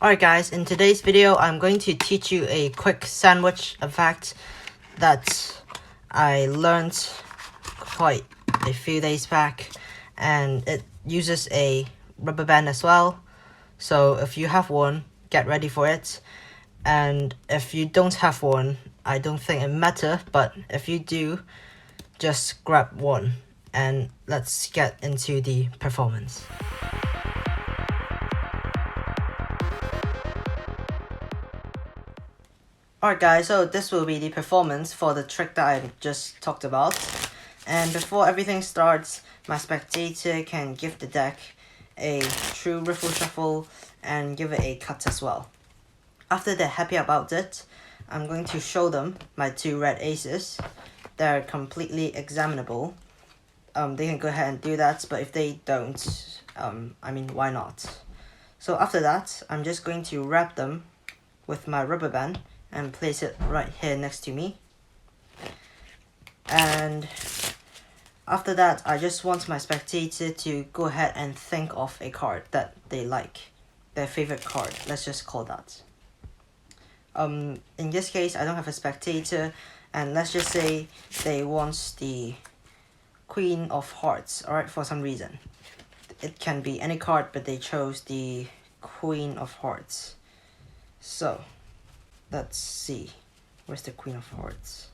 Alright guys, in today's video I'm going to teach you a quick sandwich effect that I learned quite a few days back, and it uses a rubber band as well. So if you have one, get ready for it, and if you don't have one, I don't think it matters, but if you do, just grab one and let's get into the performance. Alright guys, so this will be the performance for the trick that I just talked about. And before everything starts, my spectator can give the deck a true riffle shuffle and give it a cut as well. After they're happy about it, I'm going to show them my two red aces. They're completely examinable. They can go ahead and do that, but if they don't, why not? So after that, I'm just going to wrap them with my rubber band and place it right here next to me. And after that, I just want my spectator to go ahead and think of a card that they like, their favorite card, let's just call that. In this case, I don't have a spectator, and let's just say they want the Queen of Hearts, alright, for some reason. It can be any card, but they chose the Queen of Hearts. So let's see, where's the Queen of Hearts?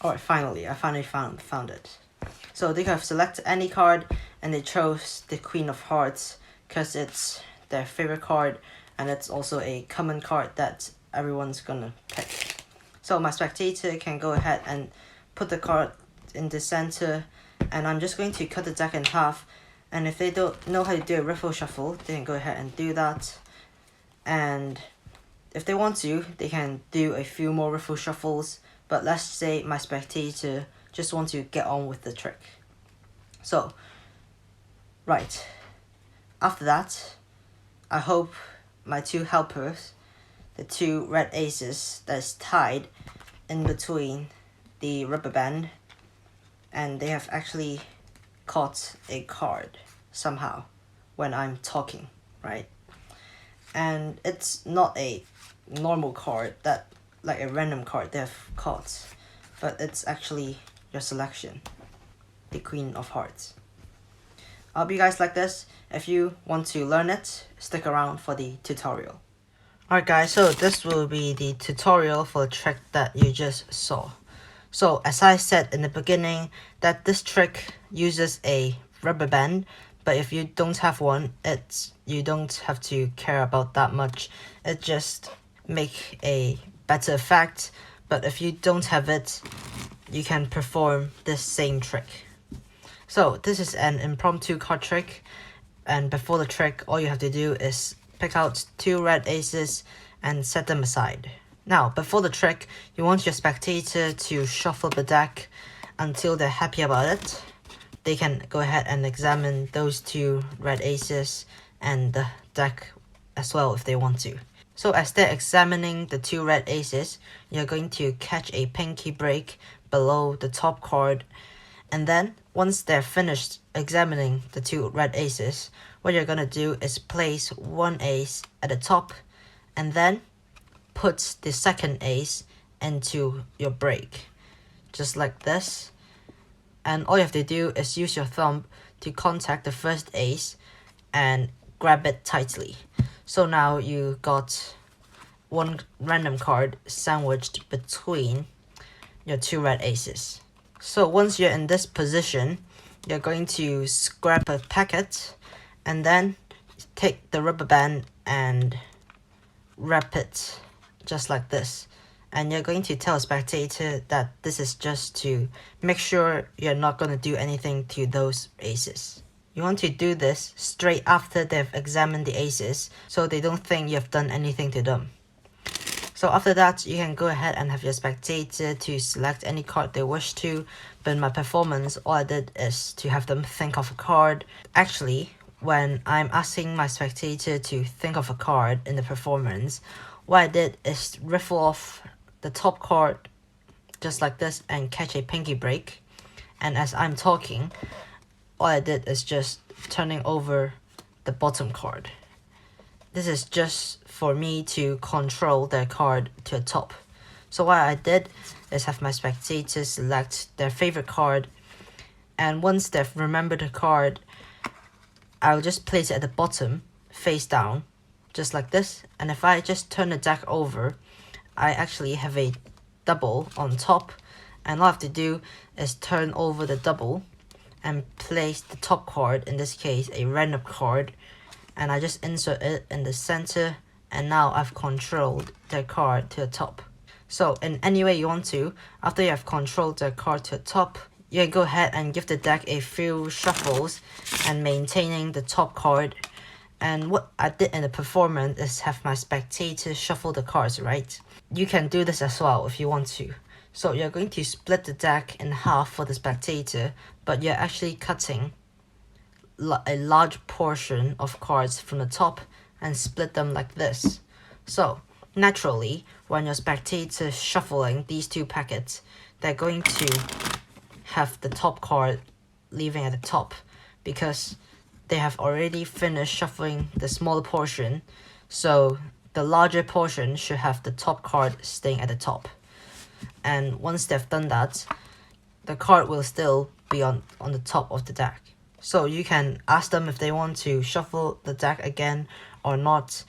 Alright, finally, I finally found it. So they have selected any card and they chose the Queen of Hearts because it's their favorite card and it's also a common card that everyone's gonna pick. So my spectator can go ahead and put the card in the center, and I'm just going to cut the deck in half, and if they don't know how to do a riffle shuffle, they can go ahead and do that. And if they want to, they can do a few more riffle shuffles, but let's say my spectator just wants to get on with the trick. So, right, after that, I hope my two helpers, the two red aces that's tied in between the rubber band, and they have actually caught a card somehow when I'm talking, right? And it's not a normal card, that like a random card they have caught, but it's actually your selection, the Queen of Hearts. I hope you guys like this. If you want to learn it, stick around for the tutorial. Alright guys, so this will be the tutorial for the trick that you just saw. So as I said in the beginning, that this trick uses a rubber band, but if you don't have one, you don't have to care about that much. It just make a better effect, but if you don't have it, you can perform this same trick. So this is an impromptu card trick, and before the trick, all you have to do is pick out two red aces and set them aside. Now, before the trick, you want your spectator to shuffle the deck until they're happy about it. They can go ahead and examine those two red aces and the deck as well if they want to. So as they're examining the two red aces, you're going to catch a pinky break below the top card, and then once they're finished examining the two red aces, what you're gonna do is place one ace at the top and then put the second ace into your break, just like this. And all you have to do is use your thumb to contact the first ace and grab it tightly. So now you got one random card sandwiched between your two red aces. So once you're in this position, you're going to scrap a packet and then take the rubber band and wrap it just like this. And you're going to tell a spectator that this is just to make sure you're not going to do anything to those aces. You want to do this straight after they've examined the aces, so they don't think you've done anything to them. So after that, you can go ahead and have your spectator to select any card they wish to, but in my performance, all I did is to have them think of a card. Actually, when I'm asking my spectator to think of a card in the performance, what I did is riffle off the top card just like this and catch a pinky break, And as I'm talking, all I did is just turning over the bottom card. This is just for me to control their card to the top. So what I did is have my spectators select their favorite card, and once they've remembered the card, I'll just place it at the bottom, face down, just like this. And if I just turn the deck over, I actually have a double on top, and all I have to do is turn over the double and place the top card, in this case a random card, and I just insert it in the center, and now I've controlled the card to the top. So in any way you want to, after you have controlled the card to the top, you can go ahead and give the deck a few shuffles and maintaining the top card. And what I did in the performance is have my spectators shuffle the cards, right? You can do this as well if you want to. So you're going to split the deck in half for the spectator, but you're actually cutting a large portion of cards from the top and split them like this. So naturally, when your spectator shuffling these two packets, they're going to have the top card leaving at the top because they have already finished shuffling the smaller portion, so the larger portion should have the top card staying at the top. And once they've done that, the card will still be on the top of the deck. So you can ask them if they want to shuffle the deck again or not.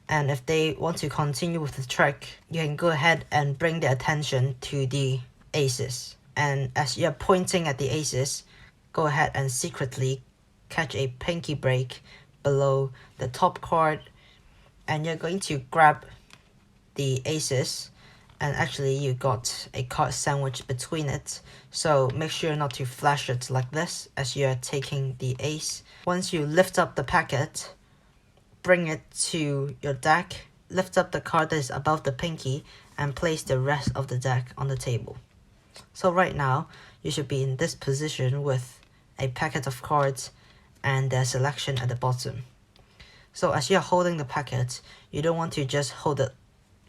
And if they want to continue with the trick, you can go ahead and bring their attention to the aces. And as you're pointing at the aces, go ahead and secretly catch a pinky break below the top card. And you're going to grab the aces, and actually you got a card sandwich between it, so make sure not to flash it like this as you're taking the ace. Once you lift up the packet, bring it to your deck, lift up the card that is above the pinky, and place the rest of the deck on the table. So right now, you should be in this position with a packet of cards and their selection at the bottom. So as you're holding the packet, you don't want to just hold it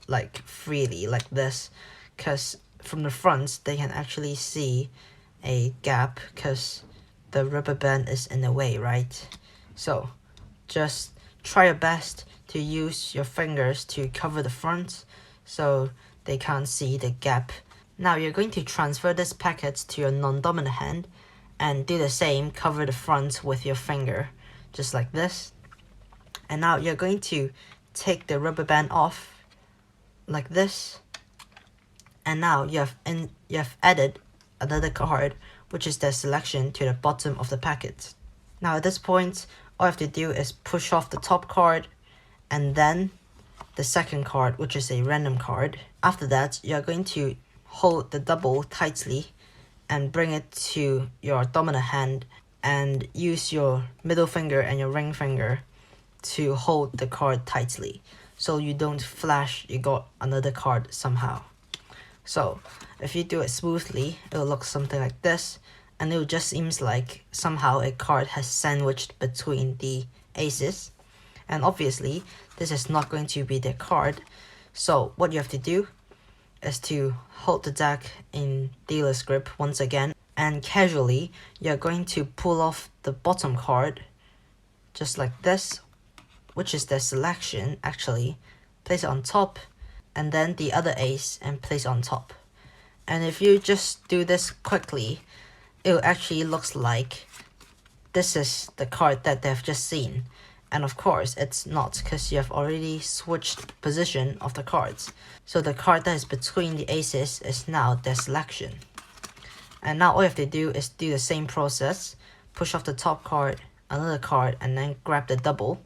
like freely like this, because from the front they can actually see a gap because the rubber band is in the way, right? So just try your best to use your fingers to cover the front so they can't see the gap. Now you're going to transfer this packet to your non-dominant hand and do the same, cover the front with your finger just like this. And now you're going to take the rubber band off like this, and now you have added another card, which is the selection, to the bottom of the packet. Now at this point, all you have to do is push off the top card and then the second card, which is a random card. After that, you're going to hold the double tightly and bring it to your dominant hand and use your middle finger and your ring finger to hold the card tightly, so you don't flash you got another card somehow. So if you do it smoothly, it will look something like this, and it will just seems like somehow a card has sandwiched between the aces. And obviously this is not going to be the card, so what you have to do is to hold the deck in dealer's grip once again, and casually you're going to pull off the bottom card just like this, which is the selection actually, place it on top, and then the other ace and place on top. And if you just do this quickly, it actually looks like this is the card that they've just seen. And of course it's not, because you have already switched position of the cards. So the card that is between the aces is now their selection. And now all you have to do is do the same process, push off the top card, another card, and then grab the double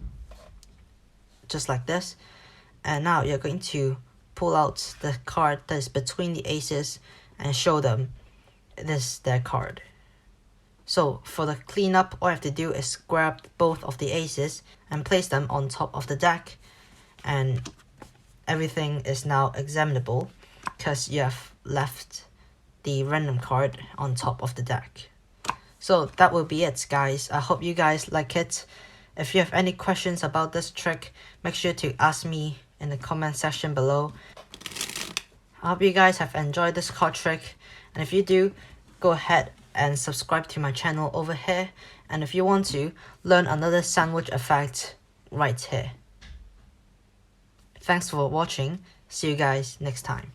just like this. And now you're going to pull out the card that is between the aces and show them this is their card. So for the cleanup, all you have to do is grab both of the aces and place them on top of the deck, and everything is now examinable because you have left the random card on top of the deck. So that will be it, guys. I hope you guys like it. If you have any questions about this trick, make sure to ask me in the comment section below. I hope you guys have enjoyed this card trick, and if you do, go ahead and subscribe to my channel over here. And if you want to learn another sandwich effect right here. Thanks for watching. See you guys next time.